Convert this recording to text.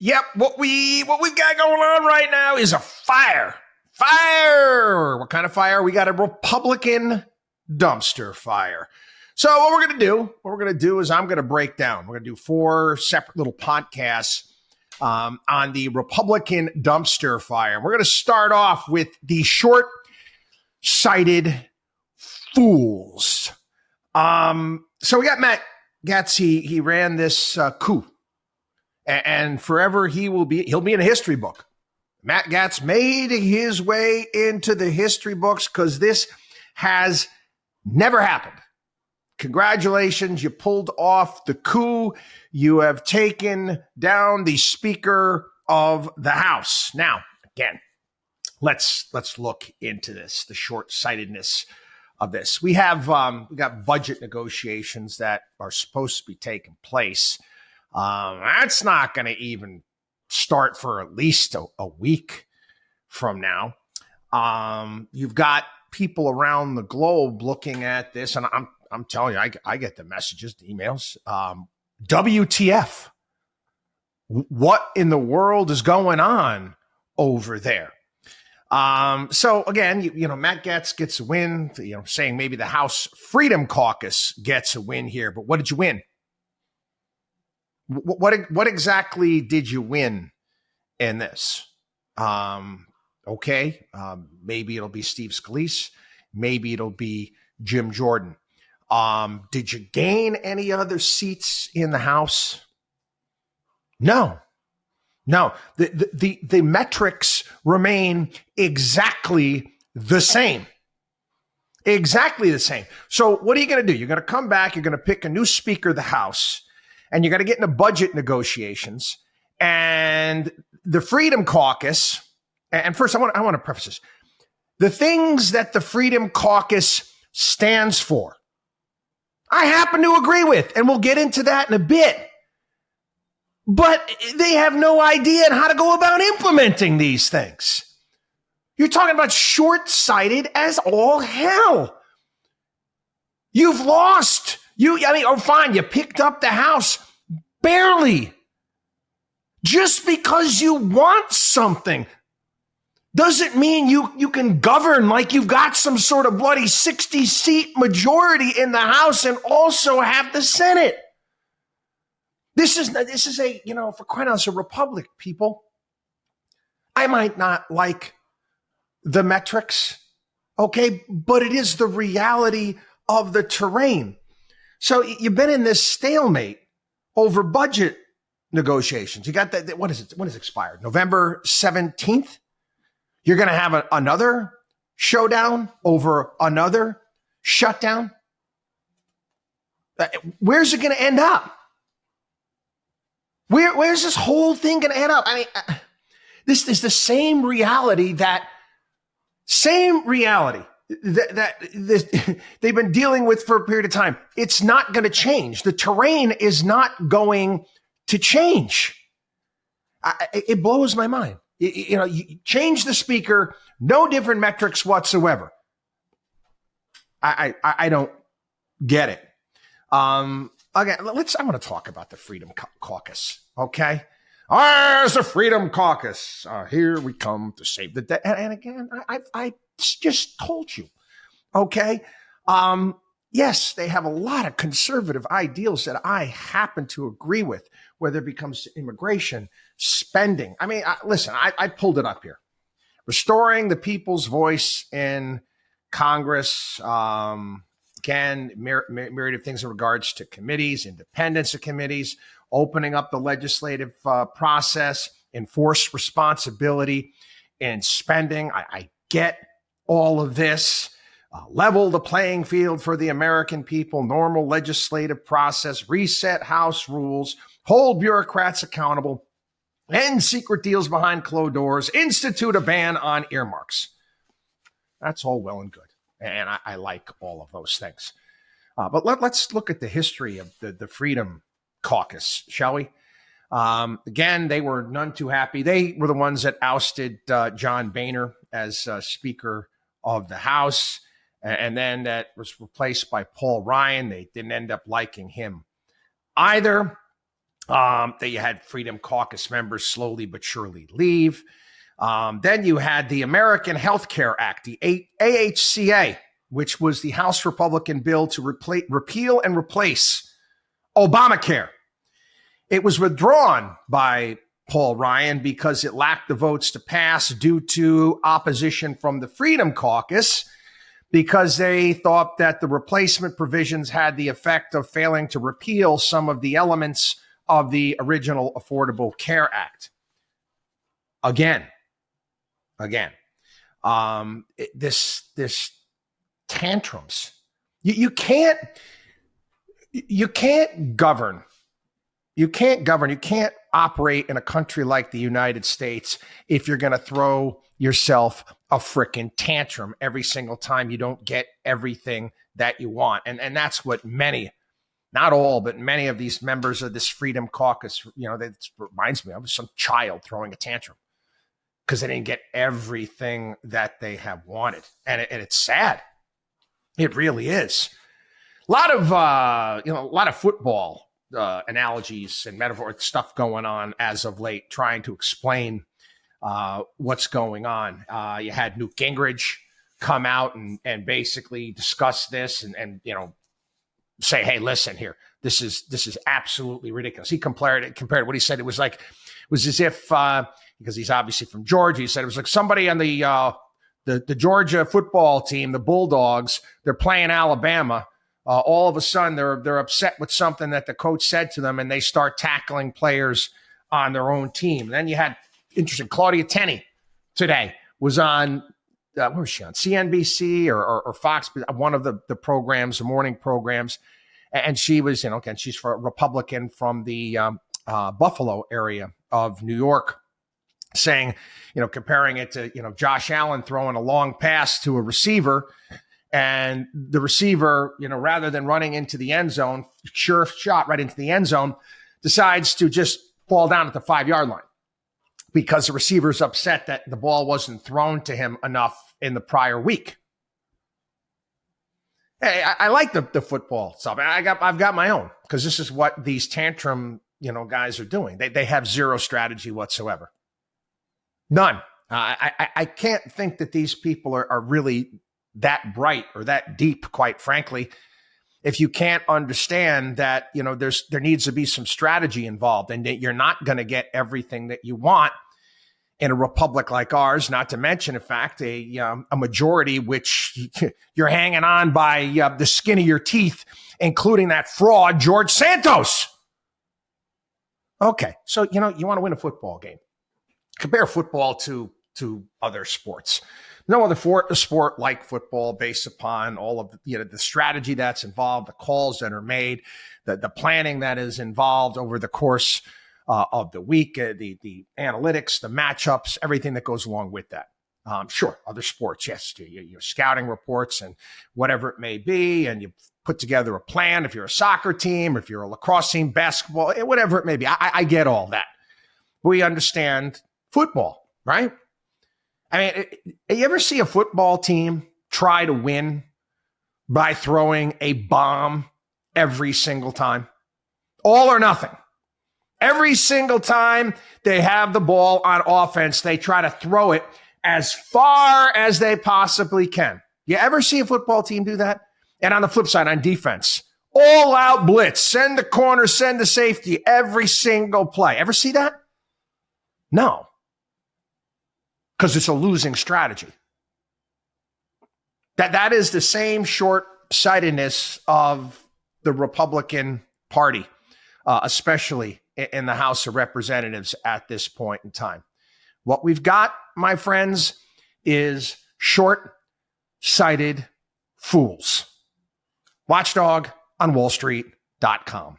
Yep, what we've got going on right now is a fire. Fire! What kind of fire? We got a Republican dumpster fire. So what we're going to do is I'm going to break down. We're going to do 4 separate little podcasts on the Republican dumpster fire. We're going to start off with the short-sighted fools. So we got Matt Gaetz. He ran this coup. And forever he'll be in a history book. Matt Gaetz made his way into the history books because this has never happened. Congratulations, you pulled off the coup. You have taken down the Speaker of the House. Now, again, let's look into this, the short-sightedness of this. We got budget negotiations that are supposed to be taking place. That's not going to even start for at least a week from now. You've got people around the globe looking at this, and I'm telling you, I get the messages, the emails. WTF? What in the world is going on over there? So again, Matt Gaetz gets a win. Saying maybe the House Freedom Caucus gets a win here, but what did you win? What exactly did you win in this? Okay, maybe it'll be Steve Scalise. Maybe it'll be Jim Jordan. Did you gain any other seats in the House? No. The metrics remain exactly the same. Exactly the same. So what are you going to do? You're going to come back. You're going to pick a new Speaker of the House. And you got to get into budget negotiations. And the Freedom Caucus, and first I want to preface this. The things that the Freedom Caucus stands for, I happen to agree with, and we'll get into that in a bit. But they have no idea on how to go about implementing these things. You're talking about short-sighted as all hell. You've lost. Fine, you picked up the House barely. Just because you want something doesn't mean you can govern like you've got some sort of bloody 60-seat majority in the House and also have the Senate. This is a, for crying out loud, a republic, people. I might not like the metrics, okay, but it is the reality of the terrain. So you've been in this stalemate over budget negotiations. You got that. What is it? When is it expired? November 17th. You're going to have another showdown over another shutdown. Where's it going to end up? Where's this whole thing going to end up? This is the same reality that they've been dealing with for a period of time. It's not going to change. The terrain is not going to change. It blows my mind. You change the Speaker, no different metrics whatsoever. I don't get it. Again, I want to talk about the Freedom Caucus, okay? There's the Freedom Caucus. Here we come to save the day. And again, I just told you, okay? Yes, they have a lot of conservative ideals that I happen to agree with, whether it becomes immigration, spending. Listen, I pulled it up here. Restoring the people's voice in Congress. Again, myriad of things in regards to committees, independence of committees, opening up the legislative process, enforced responsibility in spending. I get all of this. Level the playing field for the American people, normal legislative process, reset House rules, hold bureaucrats accountable, end secret deals behind closed doors, institute a ban on earmarks. That's all well and good. And I like all of those things. But let's look at the history of the Freedom Caucus, shall we? Again, they were none too happy. They were the ones that ousted John Boehner as Speaker of the House. And then that was replaced by Paul Ryan. They didn't end up liking him either. That you had Freedom Caucus members slowly but surely leave. Then you had the American Health Care Act, the AHCA, which was the House Republican bill to repeal and replace Obamacare. It was withdrawn by Paul Ryan because it lacked the votes to pass due to opposition from the Freedom Caucus, because they thought that the replacement provisions had the effect of failing to repeal some of the elements of the original Affordable Care Act. Again, this tantrums. You can't govern. You can't operate in a country like the United States if you're going to throw yourself a frickin' tantrum every single time you don't get everything that you want. And that's what many, not all, but many of these members of this Freedom Caucus, that reminds me of some child throwing a tantrum because they didn't get everything that they have wanted. And it's sad. It really is. A lot of football analogies and metaphor stuff going on as of late, trying to explain what's going on. You had Newt Gingrich come out and basically discuss this and say, hey, listen here, this is absolutely ridiculous. He compared what he said. It was as if because he's obviously from Georgia. He said it was like somebody on the Georgia football team, the Bulldogs. They're playing Alabama. All of a sudden, they're upset with something that the coach said to them, and they start tackling players on their own team. And then you had, interesting, Claudia Tenney today was on, where was she on? CNBC or Fox, one of the programs, the morning programs. And she was, again, she's a Republican from the Buffalo area of New York, saying, comparing it to, Josh Allen throwing a long pass to a receiver, and the receiver, rather than running into the end zone, sure shot right into the end zone, decides to just fall down at the 5-yard line because the receiver's upset that the ball wasn't thrown to him enough in the prior week. Hey, I like the football stuff. I've got my own, because this is what these tantrum, guys are doing. They have zero strategy whatsoever. None. I can't think that these people are really that bright or that deep, quite frankly, if you can't understand that, there needs to be some strategy involved, and that you're not going to get everything that you want in a republic like ours, not to mention, in fact, a majority which you're hanging on by the skin of your teeth, including that fraud, George Santos. Okay, so, you want to win a football game. Compare football to other sports. No other sport like football, based upon all of the strategy that's involved, the calls that are made, the planning that is involved over the course of the week, the analytics, the matchups, everything that goes along with that. Sure, other sports, yes, your scouting reports and whatever it may be, and you put together a plan. If you're a soccer team, if you're a lacrosse team, basketball, whatever it may be, I get all that. We understand football, right? I mean, you ever see a football team try to win by throwing a bomb every single time? All or nothing. Every single time they have the ball on offense, they try to throw it as far as they possibly can. You ever see a football team do that? And on the flip side, on defense, all out blitz, send the corner, send the safety, every single play. Ever see that? No. Because it's a losing strategy. That is the same short-sightedness of the Republican Party, especially in the House of Representatives at this point in time. What we've got, my friends, is short-sighted fools. WatchDog on WallStreet.com.